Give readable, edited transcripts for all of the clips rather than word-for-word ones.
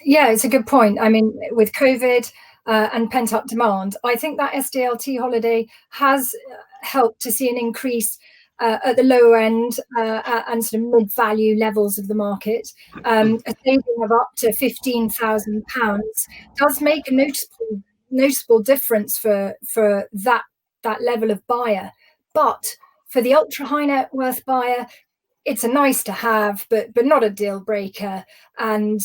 Yeah, it's a good point. I mean, with COVID and pent-up demand, I think that SDLT holiday has helped to see an increase at the lower end and sort of mid-value levels of the market. A saving of up to £15,000 does make a noticeable difference for that level of buyer. But for the ultra high net worth buyer, it's a nice to have, but not a deal breaker. And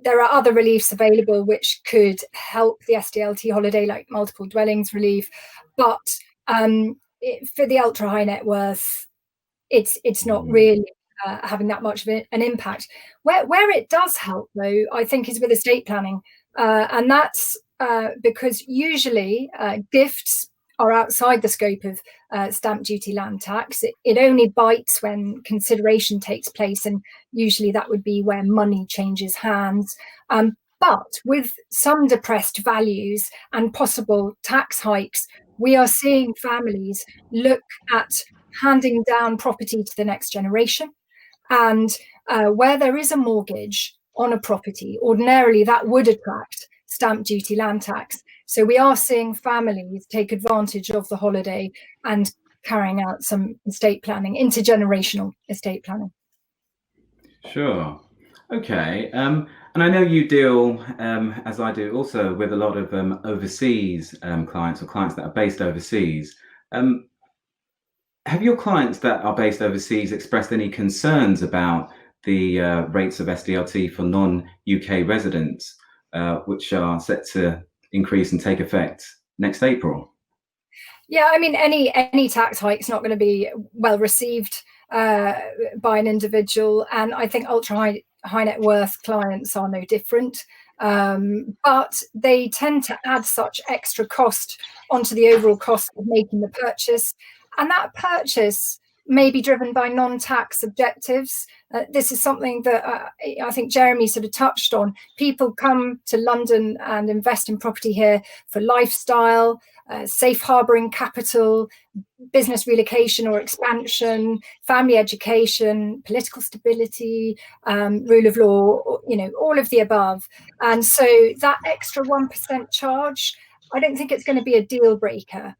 there are other reliefs available which could help the SDLT holiday, like multiple dwellings relief. But for the ultra high net worth, it's not really having that much of an impact. Where it does help, though, I think, is with estate planning, and that's because usually gifts are outside the scope of stamp duty land tax. It only bites when consideration takes place, and usually that would be where money changes hands. But with some depressed values and possible tax hikes, we are seeing families look at handing down property to the next generation. And where there is a mortgage on a property, ordinarily that would attract stamp duty land tax. So we are seeing families take advantage of the holiday and carrying out some estate planning, intergenerational estate planning. Sure. Okay. And I know you deal, as I do, also with a lot of overseas clients, or clients that are based overseas. Have your clients that are based overseas expressed any concerns about the rates of SDLT for non-UK residents, which are set to increase and take effect next April? Yeah, I mean, any tax hike is not going to be well received by an individual, and I think ultra high net worth clients are no different. But they tend to add such extra cost onto the overall cost of making the purchase, and that purchase may be driven by non-tax objectives. This is something that I think Jeremy sort of touched on. People come to London and invest in property here for lifestyle, safe harbouring capital, business relocation or expansion, family education, political stability, rule of law, all of the above. And so that extra 1% charge, I don't think it's going to be a deal breaker.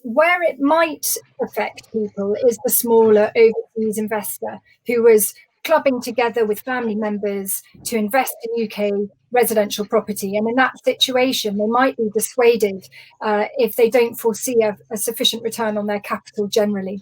Where it might affect people is the smaller overseas investor who was clubbing together with family members to invest in UK residential property. And in that situation, they might be dissuaded if they don't foresee a sufficient return on their capital generally.